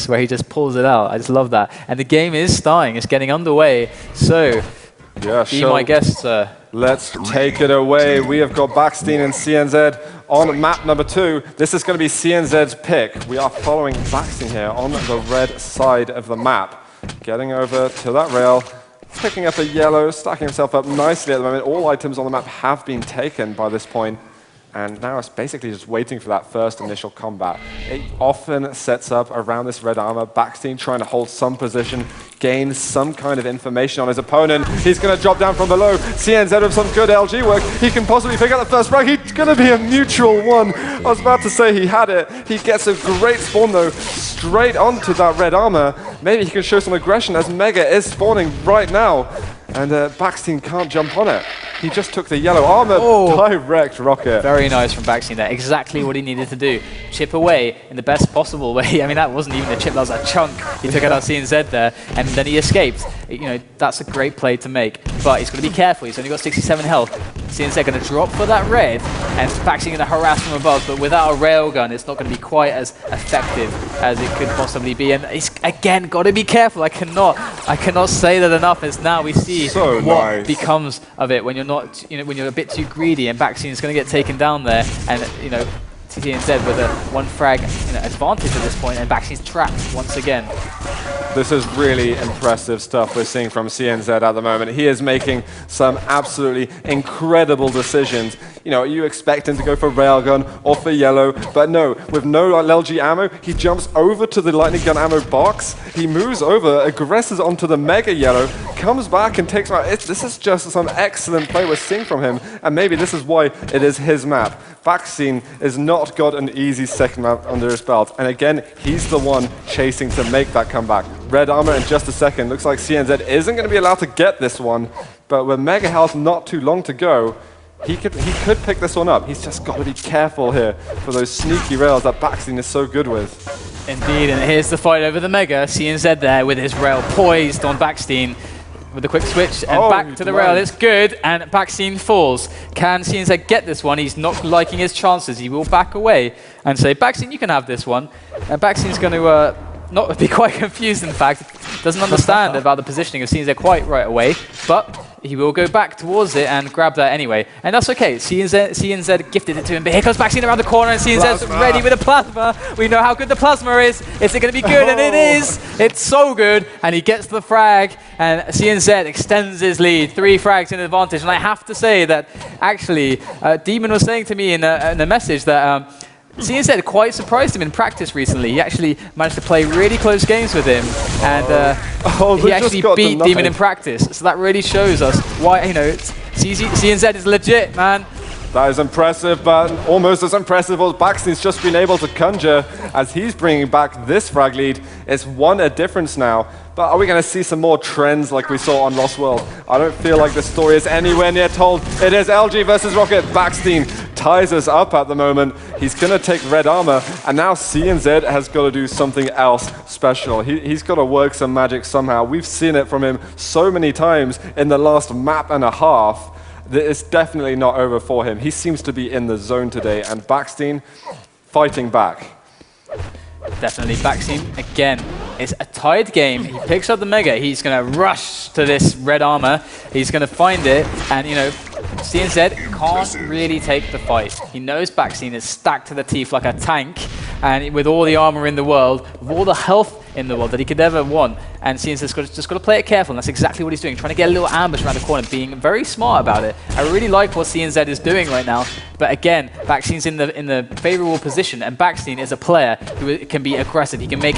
where he just pulls it out. I just love that. And the game is starting. It's getting underway. So, yeah, be my guest, sir. Let's take it away. We have got baksteen and CNZ on map number 2. This is going to be CNZ's pick. We are following baksteen here on the red side of the map. Getting over to that rail, picking up a yellow, stacking himself up nicely at the moment. All items on the map have been taken by this point. And now it's basically just waiting for that first initial combat. It often sets up around this red armor. baksteen trying to hold some position, gain some kind of information on his opponent. He's going to drop down from below. CNZ with some good LG work. He can possibly pick up the first frag. He's going to be a neutral one. I was about to say he had it. He gets a great spawn though, straight onto that red armor. Maybe he can show some aggression as Mega is spawning right now. And baksteen can't jump on it. He just took the yellow armor, direct rocket. Very nice from baksteen there. Exactly what he needed to do. Chip away in the best possible way. I mean, that wasn't even a chip, that was a chunk. He took out CNZ there, and then he escaped. You know, that's a great play to make. But he's got to be careful. He's only got 67 health. CNZ going to drop for that red, and baksteen going to harass from above. But without a railgun, it's not going to be quite as effective as it could possibly be. And he's, again, got to be careful. I cannot say that enough. As now we see what becomes of it when you're not, you know, when you're a bit too greedy, and baksteen is going to get taken down there, and you know, CNZ with a one frag advantage at this point, and baksteen's trapped once again. This is really impressive stuff we're seeing from CNZ at the moment. He is making some absolutely incredible decisions. You know, you expect him to go for railgun or for yellow, but no, with no LG ammo, he jumps over to the lightning gun ammo box. He moves over, aggresses onto the mega yellow, comes back and takes out. This is just some excellent play we're seeing from him, and maybe this is why it is his map. baksteen has not got an easy second map under his belt, and again, he's the one chasing to make that comeback. Red armor in just a second. Looks like CNZ isn't going to be allowed to get this one, but with mega health not too long to go, he could pick this one up. He's just got to be careful here for those sneaky rails that baksteen is so good with. Indeed, and here's the fight over the mega. CNZ there with his rail poised on baksteen with a quick switch and back to the rail. It's good, and baksteen falls. Can CNZ get this one? He's not liking his chances. He will back away and say, baksteen, you can have this one. And baksteen's going to not be quite confused, in fact. Doesn't understand about the positioning of CNZ quite right away, but he will go back towards it and grab that anyway. And that's okay. CNZ gifted it to him, but here comes baksteen around the corner, and CNZ's ready with a plasma. We know how good the plasma is. Is it going to be good? And it is. It's so good. And he gets the frag, and CNZ extends his lead. 3 frags in advantage. And I have to say that actually, Demon was saying to me in a message that CNZ quite surprised him in practice recently. He actually managed to play really close games with him, and he actually beat Demon in practice. So that really shows us why, you know, CNZ is legit, man. That is impressive, but almost as impressive as baksteen's just been able to conjure as he's bringing back this frag lead. It's 1 a difference now. But are we going to see some more trends like we saw on Lost World? I don't feel like the story is anywhere near told. It is LG versus Rocket. baksteen ties us up at the moment. He's going to take red armor, and now CNZ has got to do something else special. He's got to work some magic somehow. We've seen it from him so many times in the last map and a half. It's definitely not over for him. He seems to be in the zone today, and baksteen fighting back. Definitely baksteen again. It's a tied game. He picks up the mega. He's going to rush to this red armor. He's going to find it, and you know, CNZ can't really take the fight. He knows baksteen is stacked to the teeth like a tank, and with all the armor in the world, with all the health in the world that he could ever want, and CNZ's just got to play it careful, and that's exactly what he's doing, trying to get a little ambush around the corner, being very smart about it. I really like what CNZ is doing right now, but again, baksteen's in the favorable position, and baksteen is a player who can be aggressive. He can make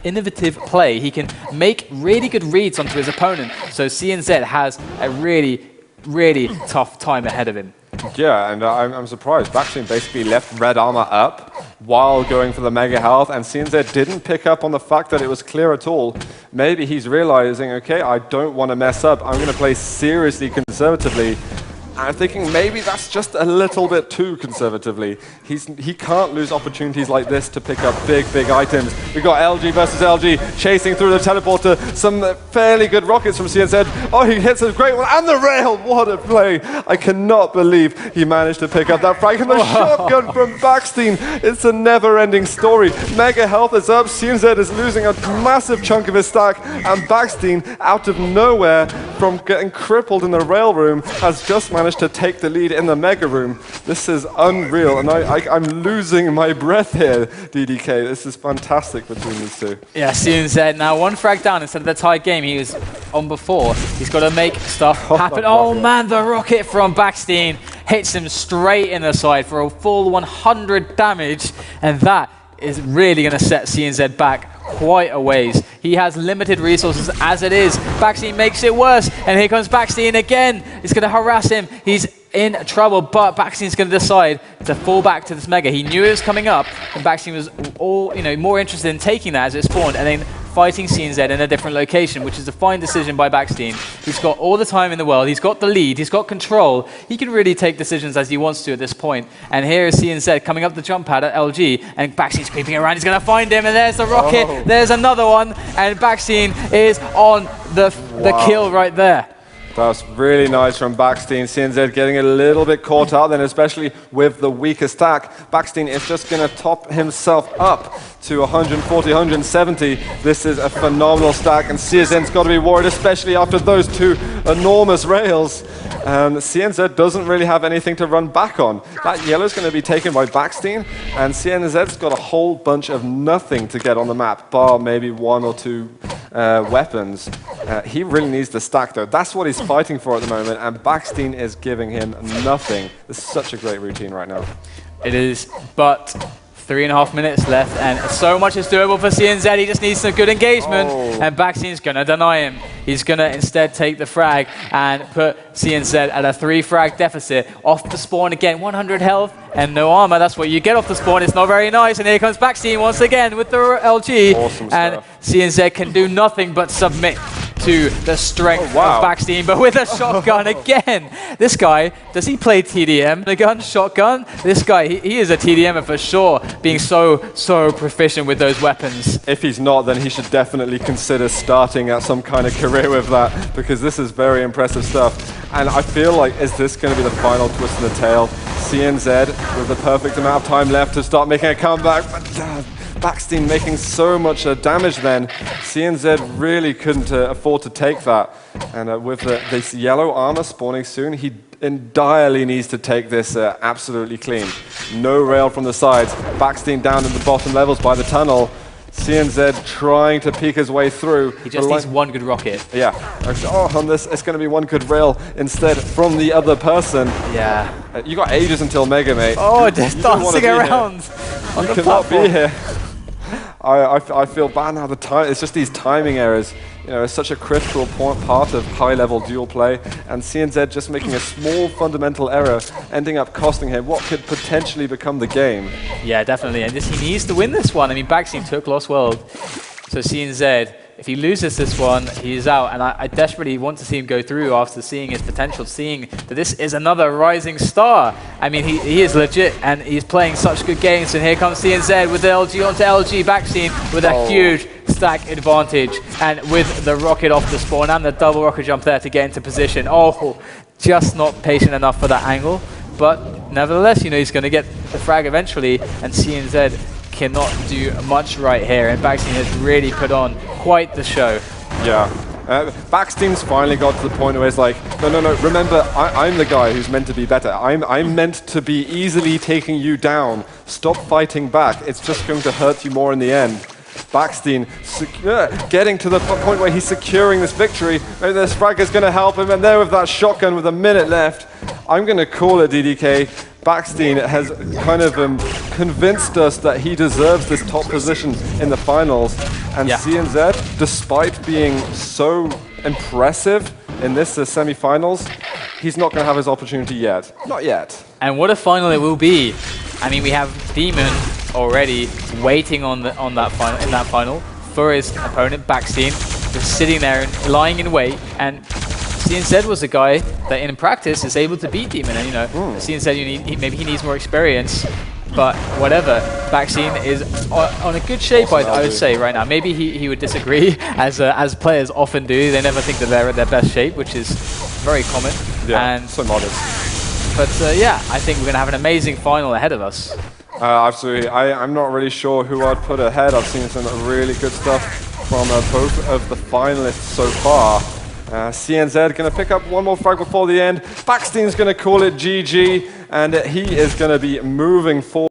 innovative play. He can make really good reads onto his opponent, so CNZ has a really tough time ahead of him. Yeah, and I'm surprised. baksteen basically left red armor up while going for the mega health, and CNZ didn't pick up on the fact that it was clear at all. Maybe he's realizing, okay, I don't want to mess up. I'm going to play seriously conservatively. I'm thinking maybe that's just a little bit too conservatively. He can't lose opportunities like this to pick up big items. We've got LG versus LG chasing through the teleporter. Some fairly good rockets from CNZ. Oh, he hits a great one. And the rail. What a play. I cannot believe he managed to pick up that frag. And the shotgun from baksteen. It's a never-ending story. Mega health is up. CNZ is losing a massive chunk of his stack. And baksteen, out of nowhere, from getting crippled in the rail room, has just managed to take the lead in the mega room. This is unreal, and I'm losing my breath here, DDK. This is fantastic between these two. Yeah, CNZ now one frag down instead of the tied game he was on before. He's got to make stuff happen. Oh man, the rocket from baksteen hits him straight in the side for a full 100 damage, and that is really going to set CNZ back quite a ways. He has limited resources as it is. baksteen makes it worse, and here comes baksteen again. He's going to harass him. He's in trouble, but baksteen's going to decide to fall back to this mega. He knew it was coming up, and baksteen was more interested in taking that as it spawned, and then fighting CNZ in a different location, which is a fine decision by baksteen. He's got all the time in the world. He's got the lead. He's got control. He can really take decisions as he wants to at this point. And here is CNZ coming up the jump pad at LG, and baksteen's creeping around. He's going to find him, and there's the rocket. Oh. There's another one, and baksteen is on the kill right there. That's really nice from baksteen. CNZ getting a little bit caught out then, especially with the weaker stack. baksteen is just going to top himself up to 140, 170. This is a phenomenal stack, and CNZ's got to be worried, especially after those two enormous rails. CNZ doesn't really have anything to run back on. That yellow's going to be taken by baksteen, and CNZ's got a whole bunch of nothing to get on the map, bar maybe one or two weapons. He really needs the stack though. That's what he's fighting for at the moment, and baksteen is giving him nothing. This is such a great routine right now. It is, but 3.5 minutes left, and so much is doable for CNZ. He just needs some good engagement, and bakseen's going to deny him. He's going to instead take the frag and put CNZ at a 3 frag deficit. Off the spawn again, 100 health and no armor. That's what you get off the spawn. It's not very nice, and here comes baksteen once again with the LG. Awesome and stuff. CNZ can do nothing but submit to the strength of baksteen, but with a shotgun again. This guy, does he play TDM? The gun, shotgun? This guy, he is a TDMer for sure, being so proficient with those weapons. If he's not, then he should definitely consider starting at some kind of career with that, because this is very impressive stuff. And I feel like, is this going to be the final twist in the tail? CNZ with the perfect amount of time left to start making a comeback, but baksteen making so much damage then. CNZ really couldn't afford to take that. And with this yellow armor spawning soon, he direly needs to take this absolutely clean. No rail from the sides. baksteen down in the bottom levels by the tunnel. CNZ trying to peek his way through. He just needs one good rocket. Yeah. Oh, on this, it's going to be one good rail instead from the other person. Yeah. You got ages until Mega, mate. Oh, just dancing around on the platform. Be here. I feel bad now. It's just these timing errors. You know, it's such a critical part of high-level duel play, and CNZ just making a small fundamental error, ending up costing him what could potentially become the game. Yeah, definitely. And he needs to win this one. I mean, baksteen took Lost World, so CNZ, if he loses this one, he's out. And I desperately want to see him go through after seeing his potential, seeing that this is another rising star. I mean, he is legit, and he's playing such good games. And here comes CNZ with the LG onto LG, baksteen with a huge stack advantage, and with the rocket off the spawn and the double rocket jump there to get into position. Oh, just not patient enough for that angle. But nevertheless, you know, he's going to get the frag eventually, and CNZ cannot do much right here, and baksteen has really put on quite the show. Yeah. baksteen's finally got to the point where it's like, no, remember, I'm the guy who's meant to be better. I'm meant to be easily taking you down. Stop fighting back. It's just going to hurt you more in the end. baksteen getting to the point where he's securing this victory. Maybe this frag is going to help him, and there with that shotgun with a minute left. I'm going to call it, DDK. baksteen has kind of convinced us that he deserves this top position in the finals. And CNZ, despite being so impressive in this semi-finals, he's not going to have his opportunity yet. Not yet. And what a final it will be. I mean, we have Demon already waiting on that final for his opponent, baksteen, just sitting there and lying in wait. And CNZ was a guy that in practice is able to beat Demon, and CNZ, maybe he needs more experience, but whatever. Baksteen is on a good shape, I would say, right now. Maybe he would disagree, as players often do. They never think that they're at their best shape, which is very common. Yeah, and so modest. But yeah, I think we're going to have an amazing final ahead of us. Absolutely. I'm not really sure who I'd put ahead. I've seen some really good stuff from both of the finalists so far. CNZ going to pick up one more frag before the end. Baksteen's going to call it GG, and he is going to be moving forward.